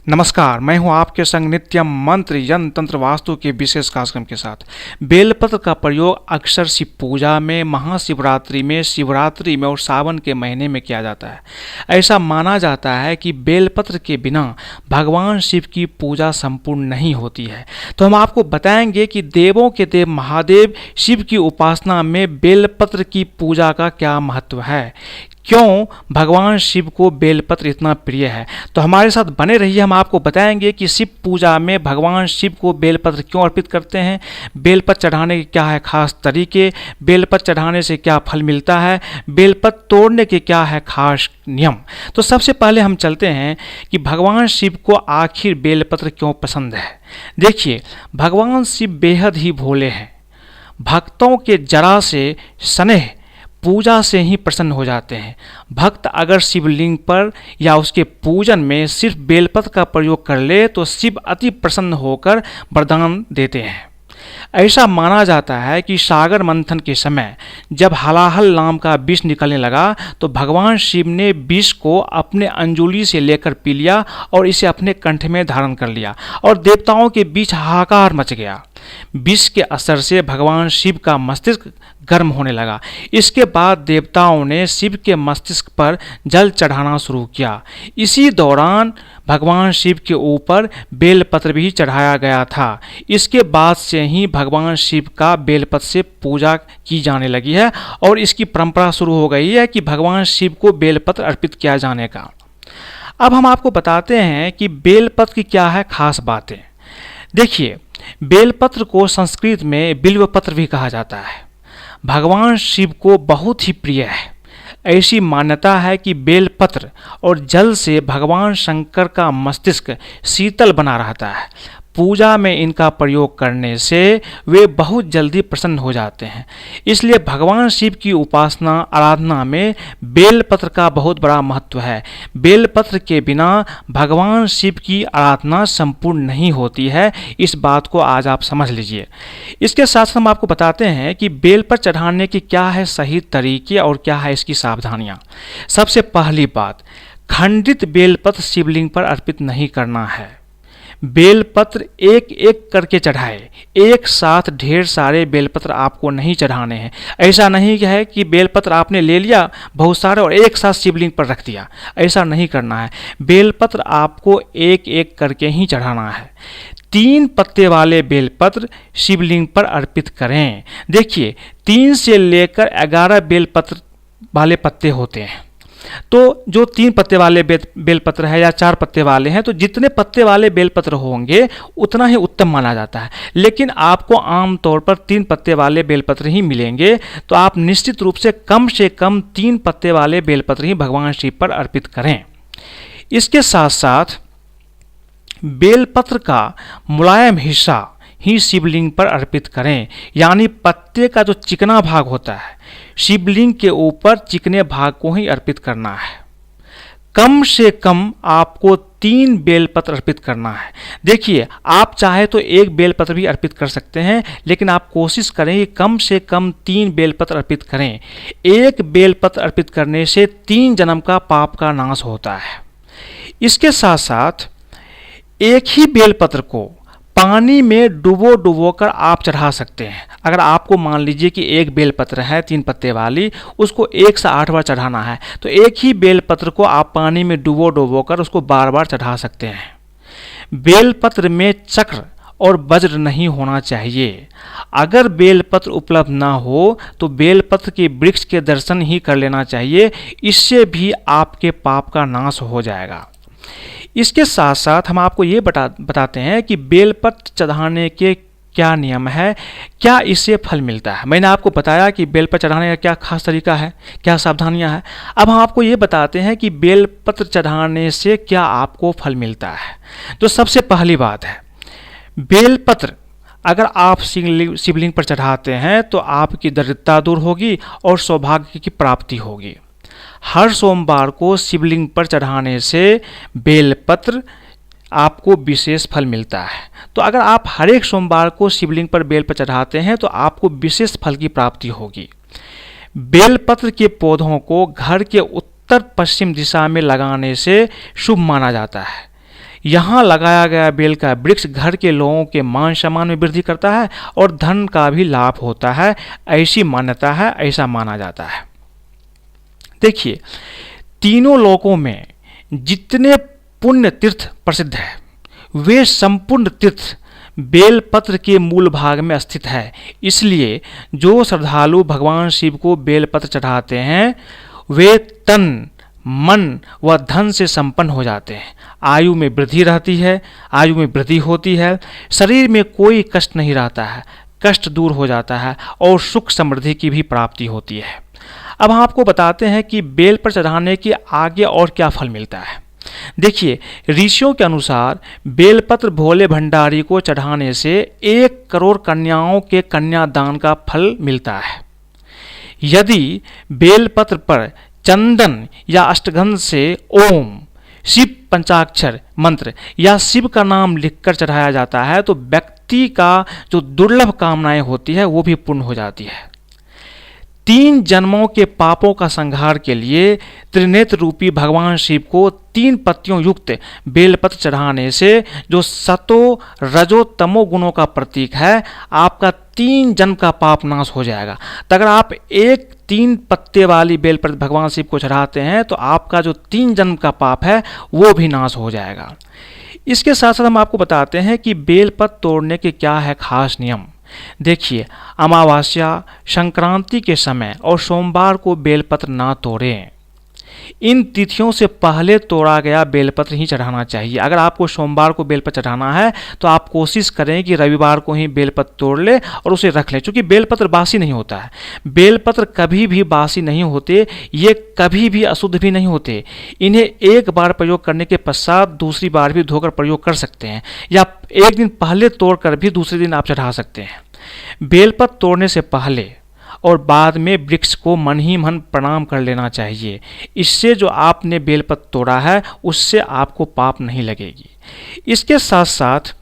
नमस्कार, मैं हूं आपके संग नित्यम मंत्र यंत्र तंत्र वास्तु के विशेष कार्यक्रम के साथ। बेलपत्र का प्रयोग अक्सर शिव पूजा में, महाशिवरात्रि में, शिवरात्रि में और सावन के महीने में किया जाता है। ऐसा माना जाता है कि बेलपत्र के बिना भगवान शिव की पूजा संपूर्ण नहीं होती है। तो हम आपको बताएंगे कि देवों के देव महादेव शिव की उपासना में बेलपत्र की पूजा का क्या महत्व है, क्यों भगवान शिव को बेलपत्र इतना प्रिय है। तो हमारे साथ बने रहिए, हम आपको बताएंगे कि शिव पूजा में भगवान शिव को बेलपत्र क्यों अर्पित करते हैं, बेलपत्र चढ़ाने के क्या है खास तरीके, बेलपत्र चढ़ाने से क्या फल मिलता है, बेलपत्र तोड़ने के क्या है खास नियम। तो सबसे पहले हम चलते हैं कि भगवान शिव को आखिर बेलपत्र क्यों पसंद है। देखिए, भगवान शिव बेहद ही भोले हैं। भक्तों के जरा से स्नेह पूजा से ही प्रसन्न हो जाते हैं। भक्त अगर शिवलिंग पर या उसके पूजन में सिर्फ बेलपत्र का प्रयोग कर ले तो शिव अति प्रसन्न होकर वरदान देते हैं। ऐसा माना जाता है कि सागर मंथन के समय जब हलाहल नाम का विष निकलने लगा तो भगवान शिव ने विष को अपने अंजुली से लेकर पी लिया और इसे अपने कंठ में धारण कर लिया और देवताओं के बीच हाहाकार मच गया। विष के असर से भगवान शिव का मस्तिष्क गर्म होने लगा। इसके बाद देवताओं ने शिव के मस्तिष्क पर जल चढ़ाना शुरू किया। इसी दौरान भगवान शिव के ऊपर बेलपत्र भी चढ़ाया गया था। इसके बाद से ही भगवान शिव का बेलपत्र से पूजा की जाने लगी है और इसकी परंपरा शुरू हो गई है कि भगवान शिव को बेलपत्र अर्पित किया जाने का। अब हम आपको बताते हैं कि बेलपत्र की क्या है खास बातें। देखिए, बेलपत्र को संस्कृत में बिल्वपत्र भी कहा जाता है। भगवान शिव को बहुत ही प्रिय है। ऐसी मान्यता है कि बेलपत्र और जल से भगवान शंकर का मस्तिष्क शीतल बना रहता है। पूजा में इनका प्रयोग करने से वे बहुत जल्दी प्रसन्न हो जाते हैं। इसलिए भगवान शिव की उपासना आराधना में बेलपत्र का बहुत बड़ा महत्व है। बेलपत्र के बिना भगवान शिव की आराधना संपूर्ण नहीं होती है। इस बात को आज आप समझ लीजिए। इसके साथ साथ हम आपको बताते हैं कि बेलपत्र चढ़ाने के क्या है सही तरीके और क्या है इसकी सावधानियाँ। सबसे पहली बात, खंडित बेलपत्र शिवलिंग पर अर्पित नहीं करना है। बेलपत्र एक एक करके चढ़ाए। एक साथ ढेर सारे बेलपत्र आपको नहीं चढ़ाने हैं। ऐसा नहीं है कि बेलपत्र आपने ले लिया बहुत सारे और एक साथ शिवलिंग पर रख दिया, ऐसा नहीं करना है। बेलपत्र आपको एक एक करके ही चढ़ाना है। 3 पत्ते वाले बेलपत्र शिवलिंग पर अर्पित करें। देखिए, 3 से लेकर 11 बेलपत्र वाले पत्ते होते हैं। तो जो 3 पत्ते वाले बेलपत्र है या 4 पत्ते वाले हैं, तो जितने पत्ते वाले बेलपत्र होंगे उतना ही उत्तम माना जाता है। लेकिन आपको आमतौर पर 3 पत्ते वाले बेलपत्र ही मिलेंगे, तो आप निश्चित रूप से कम 3 पत्ते वाले बेलपत्र ही भगवान शिव पर अर्पित करें। इसके साथ साथ बेलपत्र का मुलायम हिस्सा ही शिवलिंग पर अर्पित करें। यानी पत्ते का जो चिकना भाग होता है शिवलिंग के ऊपर चिकने भाग को ही अर्पित करना है। कम से कम आपको 3 बेलपत्र अर्पित करना है। देखिए, आप चाहे तो 1 बेलपत्र भी अर्पित कर सकते हैं, लेकिन आप कोशिश करें कि कम से कम 3 बेलपत्र अर्पित करें। 1 बेलपत्र अर्पित करने से 3 जन्म का पाप का नाश होता है। इसके साथ साथ एक ही बेलपत्र को पानी में डुबो कर आप चढ़ा सकते हैं। अगर आपको मान लीजिए कि 1 बेलपत्र है 3 पत्ते वाली, उसको 1 से 8 बार चढ़ाना है, तो एक ही बेलपत्र को आप पानी में डुबो कर उसको बार बार चढ़ा सकते हैं। बेलपत्र में चक्र और वज्र नहीं होना चाहिए। अगर बेलपत्र उपलब्ध ना हो तो बेलपत्र के वृक्ष के दर्शन ही कर लेना चाहिए। इससे भी आपके पाप का नाश हो जाएगा। इसके साथ साथ हम आपको ये बताते हैं कि बेलपत्र चढ़ाने के क्या नियम है, क्या इससे फल मिलता है। मैंने आपको बताया कि बेलपत्र चढ़ाने का क्या खास तरीका है, क्या सावधानियां हैं। अब हम आपको ये बताते हैं कि बेलपत्र चढ़ाने से क्या आपको फल मिलता है। तो सबसे पहली बात है, बेलपत्र अगर आप शिवलिंग पर चढ़ाते हैं तो आपकी दरिद्रता दूर होगी और सौभाग्य की प्राप्ति होगी। हर सोमवार को शिवलिंग पर चढ़ाने से बेलपत्र आपको विशेष फल मिलता है। तो अगर आप हर एक सोमवार को शिवलिंग पर बेलपत्र चढ़ाते हैं तो आपको विशेष फल की प्राप्ति होगी। बेलपत्र के पौधों को घर के उत्तर पश्चिम दिशा में लगाने से शुभ माना जाता है। यहाँ लगाया गया बेल का वृक्ष घर के लोगों के मान सम्मान में वृद्धि करता है और धन का भी लाभ होता है, ऐसी मान्यता है, ऐसा माना जाता है। देखिए, तीनों लोकों में जितने पुण्य तीर्थ प्रसिद्ध है वे संपूर्ण तीर्थ बेलपत्र के मूल भाग में स्थित है। इसलिए जो श्रद्धालु भगवान शिव को बेलपत्र चढ़ाते हैं वे तन मन व धन से संपन्न हो जाते हैं। आयु में वृद्धि रहती है, आयु में वृद्धि होती है, शरीर में कोई कष्ट नहीं रहता है, कष्ट दूर हो जाता है और सुख समृद्धि की भी प्राप्ति होती है। अब हम आपको बताते हैं कि बेल पर चढ़ाने के आगे और क्या फल मिलता है। देखिए, ऋषियों के अनुसार बेलपत्र भोले भंडारी को चढ़ाने से 1 करोड़ कन्याओं के कन्यादान का फल मिलता है। यदि बेलपत्र पर चंदन या अष्टगंध से ओम, शिव पंचाक्षर मंत्र या शिव का नाम लिखकर चढ़ाया जाता है तो व्यक्ति का जो दुर्लभ कामनाएं होती है वो भी पूर्ण हो जाती है। 3 जन्मों के पापों का संहार के लिए त्रिनेत्र रूपी भगवान शिव को 3 पत्तियों युक्त बेलपत्र चढ़ाने से जो सतो रजो तमो गुणों का प्रतीक है, आपका 3 जन्म का पाप नाश हो जाएगा। तो अगर आप एक 3 पत्ते वाली बेलपत्र भगवान शिव को चढ़ाते हैं तो आपका जो 3 जन्म का पाप है वो भी नाश हो जाएगा। इसके साथ साथ हम आपको बताते हैं कि बेलपत्र तोड़ने के क्या है खास नियम। देखिए, अमावस्या, संक्रांति के समय और सोमवार को बेलपत्र ना तोड़ें। इन तिथियों से पहले तोड़ा गया बेलपत्र ही चढ़ाना चाहिए। अगर आपको सोमवार को बेलपत्र चढ़ाना है तो आप कोशिश करें कि रविवार को ही बेलपत्र तोड़ लें और उसे रख लें, क्योंकि बेलपत्र बासी नहीं होता है। बेलपत्र कभी भी बासी नहीं होते, ये कभी भी अशुद्ध भी नहीं होते। इन्हें एक बार प्रयोग करने के पश्चात दूसरी बार भी धोकर प्रयोग कर सकते हैं या एक दिन पहले तोड़कर भी दूसरे दिन आप चढ़ा सकते हैं। बेलपत्र तोड़ने से पहले और बाद में वृक्ष को मन ही मन प्रणाम कर लेना चाहिए। इससे जो आपने बेलपत्र तोड़ा है उससे आपको पाप नहीं लगेगी। इसके साथ साथ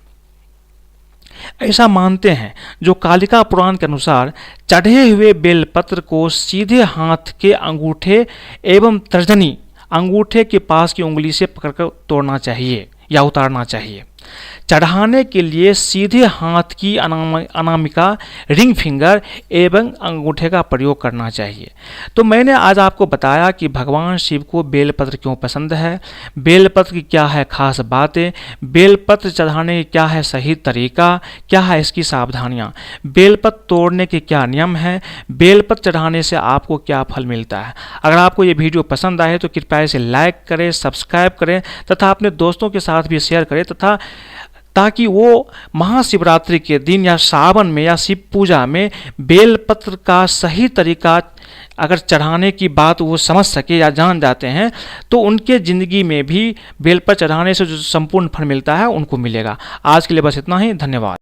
ऐसा मानते हैं जो कालिका पुराण के अनुसार चढ़े हुए बेलपत्र को सीधे हाथ के अंगूठे एवं तर्जनी अंगूठे के पास की उंगली से पकड़कर तोड़ना चाहिए या उतारना चाहिए। चढ़ाने के लिए सीधे हाथ की अनामिका, रिंग फिंगर एवं अंगूठे का प्रयोग करना चाहिए। तो मैंने आज आपको बताया कि भगवान शिव को बेलपत्र क्यों पसंद है, बेलपत्र की क्या है खास बातें, बेलपत्र चढ़ाने की क्या है सही तरीका, क्या है इसकी सावधानियाँ, बेलपत्र तोड़ने के क्या नियम हैं, बेलपत्र चढ़ाने से आपको क्या फल मिलता है। अगर आपको ये वीडियो पसंद आए तो कृपया इसे लाइक करें, सब्सक्राइब करें तथा अपने दोस्तों के साथ भी शेयर करें तथा ताकि वो महाशिवरात्रि के दिन या सावन में या शिव पूजा में बेलपत्र का सही तरीका अगर चढ़ाने की बात वो समझ सके या जान जाते हैं तो उनके ज़िंदगी में भी बेलपत्र चढ़ाने से जो संपूर्ण फल मिलता है उनको मिलेगा। आज के लिए बस इतना ही, धन्यवाद।